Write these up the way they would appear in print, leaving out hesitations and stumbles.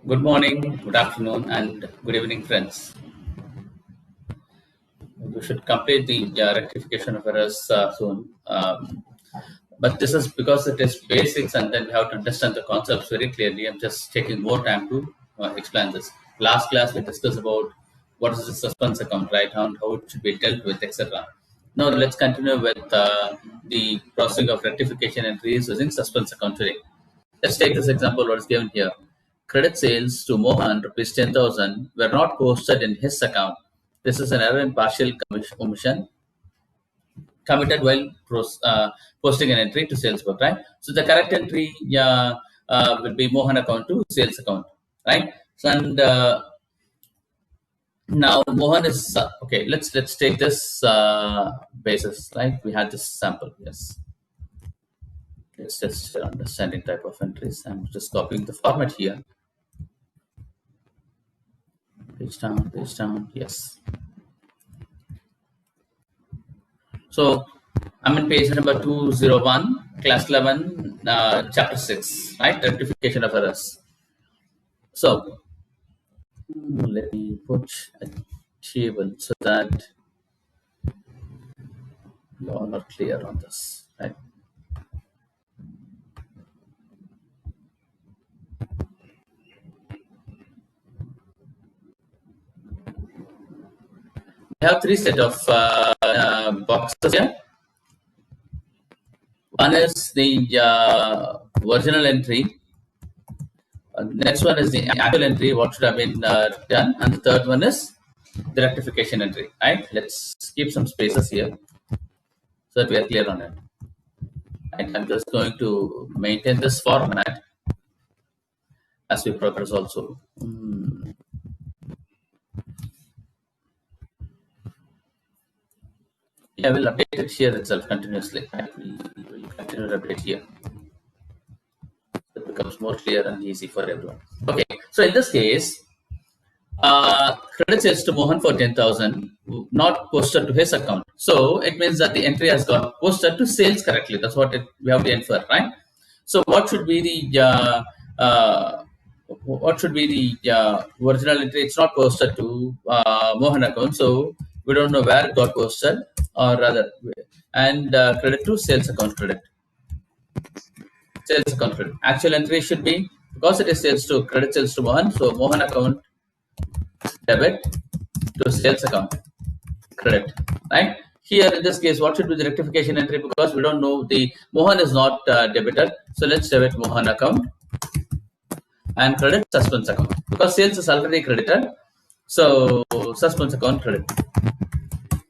Good morning, good afternoon, and good evening, friends. We should complete the rectification of errors soon. But this is because it is basics and then we have to understand the concepts very clearly. I'm just taking more time to explain this. Last class, we discussed about what is the suspense account, right, and how it should be dealt with, etc. Now, let's continue with the processing of rectification entries using suspense account today. Let's take this example what is given here. Credit sales to Mohan rupees 10,000 were not posted in his account. This is an error in partial omission committed while posting an entry to sales book, right? So the correct entry will be Mohan account to sales account, right? So, and now Mohan is okay. Let's take this basis, right? We had this sample, yes. It's just understanding type of entries. I'm just copying the format here. Page down, yes. So I'm in page number 201, class 11, chapter 6, right? Rectification of errors. So let me put a table so that you all are clear on this, right? We have three set of boxes here. One is the original entry. Next one is the actual entry, what should have been done, and the third one is the rectification entry, right? Let's keep some spaces here so that we are clear on it. Right? I'm just going to maintain this format as we progress also. I will update it here itself continuously. Right? We will continue to update here. It becomes more clear and easy for everyone. Okay, so in this case, credit sales to Mohan for 10,000 not posted to his account. So it means that the entry has got posted to sales correctly. That's what we have to infer, right? So what should be the original entry? It's not posted to Mohan account, so we don't know where it got posted, or rather, and credit to sales account credit. Sales account credit. Actual entry should be, because it is sales to credit sales to Mohan, so Mohan account debit to sales account credit, right? Here in this case, what should be the rectification entry? Because we don't know, the Mohan is not debited, so let's debit Mohan account and credit suspense account, because sales is already credited, so suspense account credit.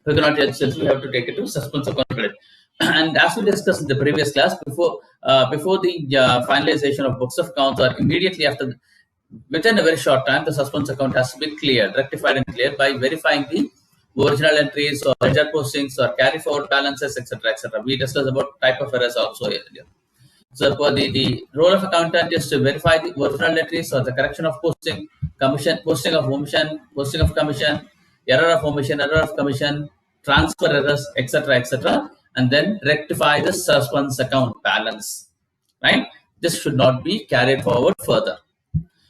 We cannot get sales, we have to take it to suspense account credit. And as we discussed in the previous class, before the finalization of books of accounts, or immediately after, within a very short time, the suspense account has to be cleared, rectified and cleared by verifying the original entries or ledger postings or carry forward balances, etc., etc. We discussed about type of errors also earlier. So for the role of accountant is to verify the original entries or the correction of posting, commission, posting of omission, posting of commission, error of omission, error of commission, transfer errors, etc., etc., and then rectify the suspense account balance, right? This should not be carried forward further.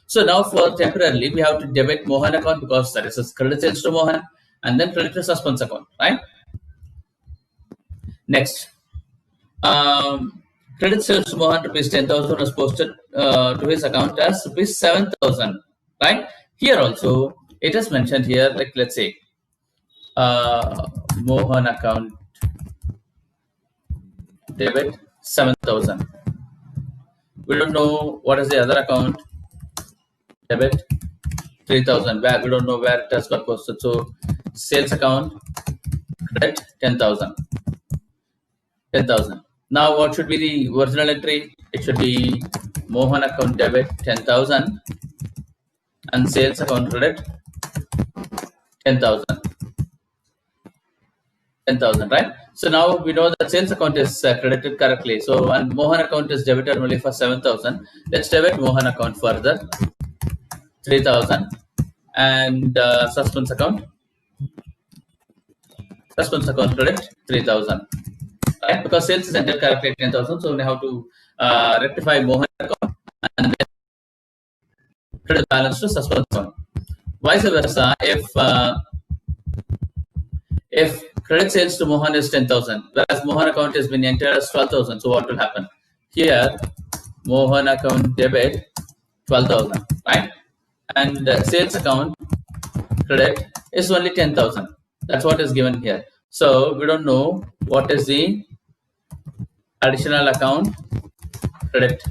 So now for temporarily, we have to debit Mohan account because that is a credit sales to Mohan, and then credit to suspense account, right? Next, credit sales to Mohan rupees 10,000 was posted to his account as rupees 7,000, right? Here also, it is mentioned here, like let's say, Mohan account debit 7,000. We don't know what is the other account, debit 3,000, where we don't know where it has got posted. So sales account credit 10,000. 10,000. Now what should be the original entry? It should be Mohan account debit 10,000 and sales account credit 10,000. 10,000, right? So now we know that sales account is credited correctly. So and Mohan account is debited only for 7,000. Let's debit Mohan account further 3,000 and suspense account credit 3,000, right? Because sales is entered correctly 10,000, so we have to rectify Mohan account and then credit balance to suspense account. Vice versa, if credit sales to Mohan is 10,000, whereas Mohan account has been entered as 12,000, so what will happen? Here, Mohan account debit 12,000, right? And sales account credit is only 10,000. That's what is given here. So we don't know what is the additional account credit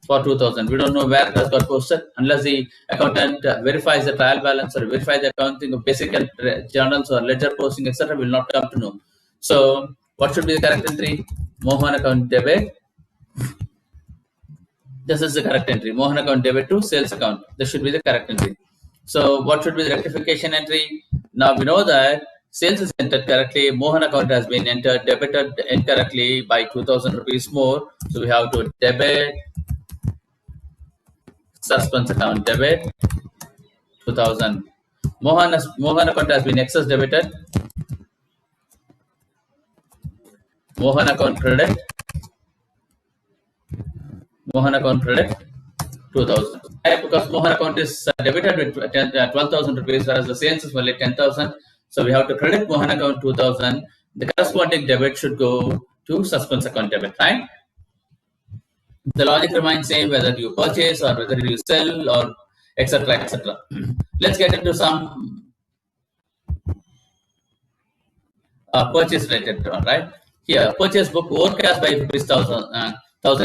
for 2,000. We don't know where it has got posted unless the accountant verifies the trial balance or verify the accounting of basic journals or ledger posting, etc. Will not come to know. So what should be the correct entry? Mohan account debit. This is the correct entry. Mohan account debit to sales account. This should be the correct entry. So what should be the rectification entry? Now we know that sales is entered correctly. Mohan account has been entered debited incorrectly by 2,000 rupees more. So we have to debit suspense account debit 2,000. Mohan account has been excess debited. Mohan account credit. Mohan account credit 2,000. Because Mohan account is debited with 12,000 rupees, whereas the sales is only 10,000. So we have to credit Mohan account 2,000. The corresponding debit should go to suspense account debit, right? The logic remains same whether you purchase or whether you sell or etc. etc. Let's get into some purchase related one, right? Here, purchase book overcast by rupees 1,000.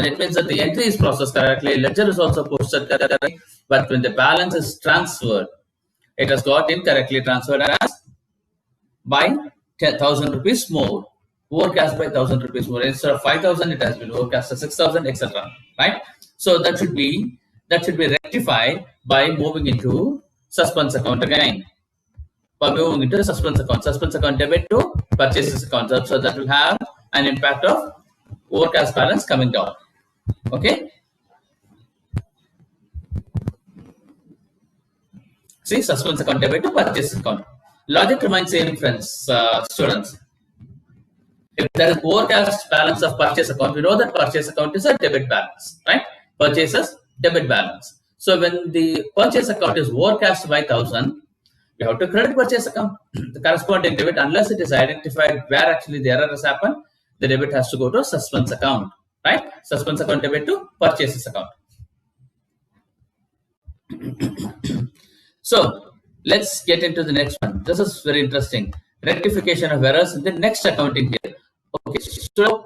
It means that the entry is processed correctly, ledger is also posted correctly, but when the balance is transferred, it has got incorrectly transferred as by 10,000 rupees more. Overcast by 1,000 rupees more. Instead of 5,000, it has been overcast to 6,000, etc. Right? So that should be rectified by moving into suspense account again. By moving into the suspense account debit to purchases account. So that will have an impact of overcast balance coming down. Okay. See, suspense account debit to purchase account. Logic remains same, friends, students. If there is overcast balance of purchase account, we know that purchase account is a debit balance, right? Purchases debit balance. So when the purchase account is overcast by 1,000, we have to credit purchase account. The corresponding debit, unless it is identified where actually the error has happened, the debit has to go to suspense account, right? Suspense account debit to purchases account. So let's get into the next one. This is very interesting. Rectification of errors in the next accounting year. Okay, so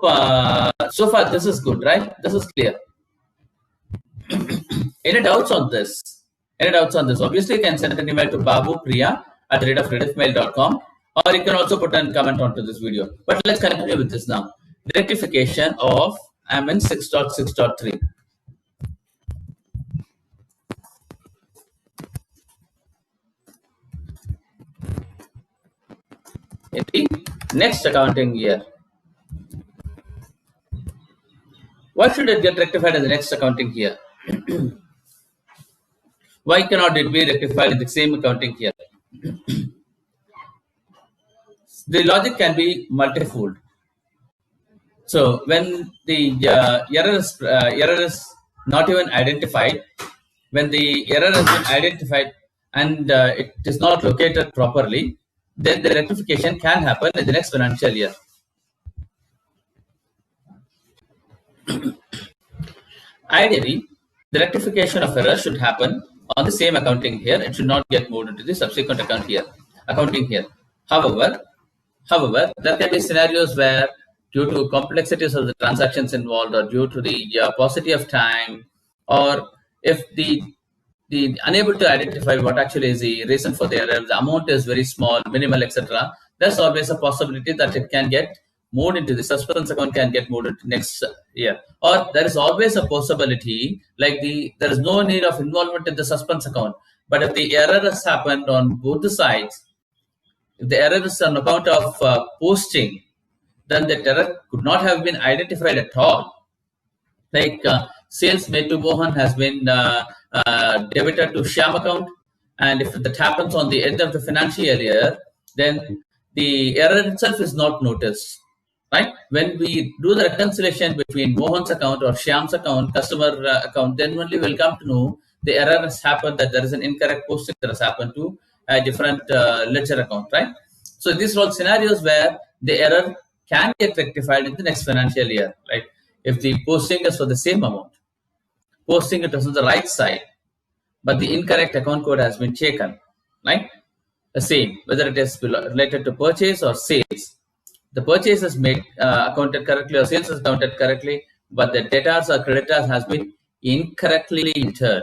so far this is good, right? This is clear. Any doubts on this? Obviously, you can send an email to babupriya@rediffmail.com, or you can also put a comment onto this video. But let's continue with this now. Rectification of AMIN 6.6.3. In the next accounting year. Why should it get rectified in the next accounting year? Why cannot it be rectified in the same accounting year? The logic can be multifold. So when the error is not even identified, when the error has been identified and it is not located properly, then the rectification can happen in the next financial year. Ideally, the rectification of error should happen on the same accounting year. It should not get moved into the subsequent accounting year. However, there can be scenarios where, due to complexities of the transactions involved, or due to the paucity of time, or if the unable to identify what actually is the reason for the error, the amount is very small, minimal, etc. There's always a possibility that it can get moved into the suspense account, can get moved into next year. Or there is always a possibility like there is no need of involvement in the suspense account. But if the error has happened on both the sides, if the error is on account of posting, then the error could not have been identified at all. Like sales made to Mohan has been debited to Shyam account, and if that happens on the end of the financial year, then the error itself is not noticed. Right? When we do the reconciliation between Mohan's account or Shyam's account, customer account, then only we'll come to know the error has happened, that there is an incorrect posting that has happened to a different ledger account, right? So these are all scenarios where the error can get rectified in the next financial year, right? If the posting is for the same amount, posting it is on the right side, but the incorrect account code has been taken, right? The same, whether it is related to purchase or sales. The purchase is made accounted correctly or sales is counted correctly, but the debtors or creditors has been incorrectly entered.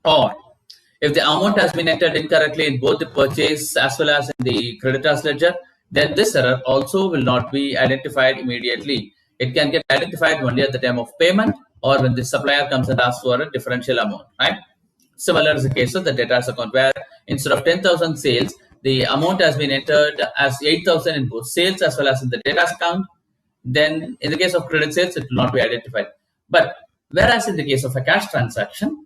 Or if the amount has been entered incorrectly in both the purchase as well as in the creditors ledger, then this error also will not be identified immediately. It can get identified only at the time of payment or when the supplier comes and asks for a differential amount, right? Similar is the case of the debtors account, where instead of 10,000 sales, the amount has been entered as 8,000 in both sales as well as in the debtors account. Then in the case of credit sales, it will not be identified. But whereas in the case of a cash transaction,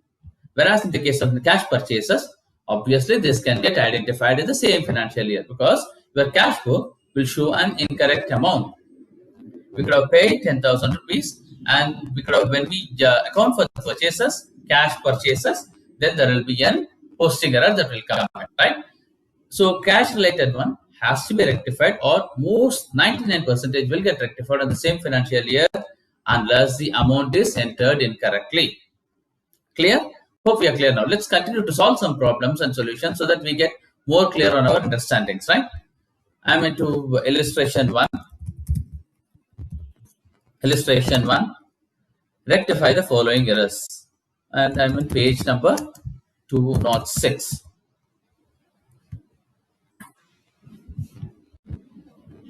whereas in the case of the cash purchases, obviously this can get identified in the same financial year because your cash book will show an incorrect amount. We could have paid 10,000 rupees, and we could have, when we account for the purchases, cash purchases, then there will be a posting error that will come, right? So cash related one has to be rectified, or most 99% will get rectified in the same financial year unless the amount is entered incorrectly. Clear? Hope we are clear now. Let's continue to solve some problems and solutions so that we get more clear on our understandings, right? I'm into illustration 1. Illustration 1. Rectify the following errors. And I'm on page number 206.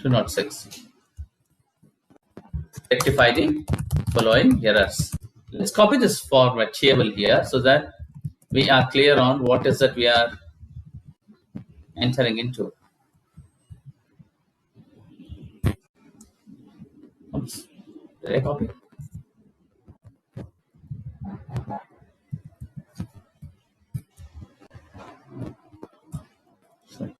206. Rectify the following errors. Let's copy this format table here so that we are clear on what is that we are entering into. Oops. Did I copy? Sorry.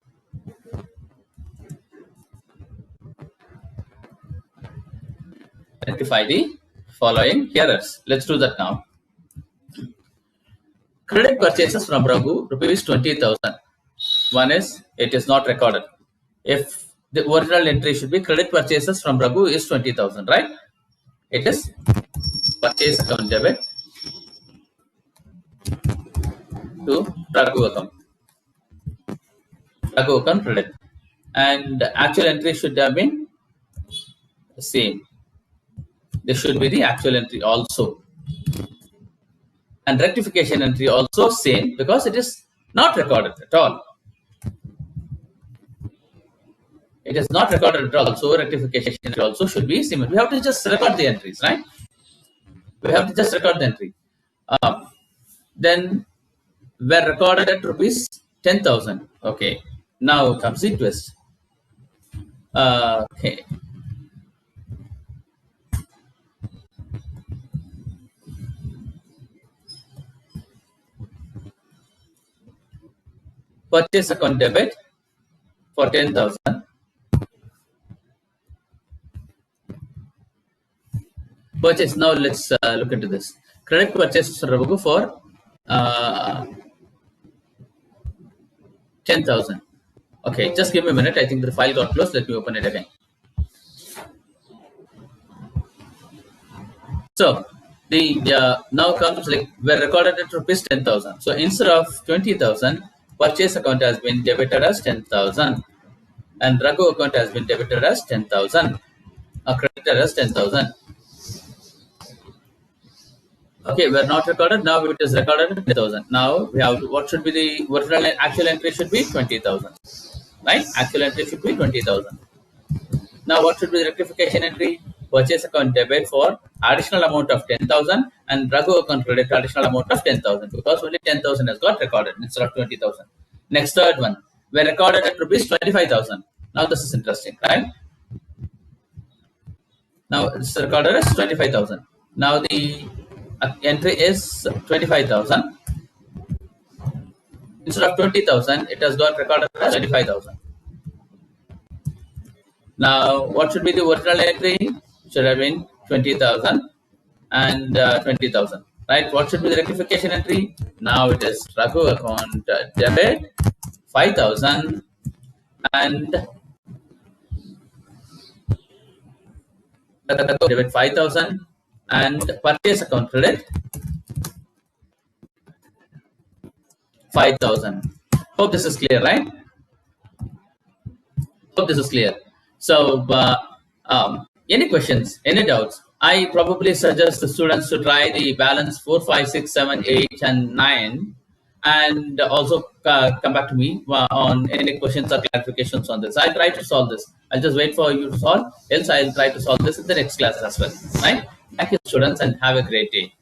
Rectify the following errors. Let's do that now. Credit purchases from Raghu, rupees 20,000. One is, it is not recorded. If the original entry should be credit purchases from Raghu is 20,000, right? It is purchase account debit to Raghu account. Raghu account credit. And the actual entry should have been the same. This should be the actual entry also. And rectification entry also same because it is not recorded at all. It is not recorded at all. So rectification entry also should be similar. We have to just record the entries, right? We have to just record the entry. Then were recorded at rupees 10,000. Okay. Now comes the twist. Okay. Purchase account debit for 10,000. Purchase. Now let's look into this. Credit purchase for 10,000. Okay, just give me a minute. I think the file got closed. Let me open it again. So the now comes like we're recorded at rupees 10,000. So instead of 20,000, purchase account has been debited as 10,000, and Raghu account has been debited as 10,000, or credited as 10,000. Okay, we're not recorded. Now it is recorded at 10,000. Now we have what should be the original actual entry should be 20,000, right? Actual entry should be 20,000. Now what should be the rectification entry? Purchase account debit for additional amount of 10,000 and Raghu account credit additional amount of 10,000 because only 10,000 has got recorded instead of 20,000. Next, third one, we recorded at rupees 25,000. Now this is interesting, right? Now it's recorded as 25,000. Now the entry is 25,000. Instead of 20,000, it has got recorded as 25,000. Now, what should be the original entry? Should have been 20,000 and 20,000. right? What should be the rectification entry? Now it is Raghu account debit 5,000 and debit 5,000 and purchase account credit 5,000. Hope this is clear, right? Hope this is clear. So, any questions, any doubts? I probably suggest the students to try the balance 4, 5, 6, 7, 8, and 9, and also come back to me on any questions or clarifications on this. I'll try to solve this. I'll just wait for you to solve, else I'll try to solve this in the next class as well. Right? Thank you, students, and have a great day.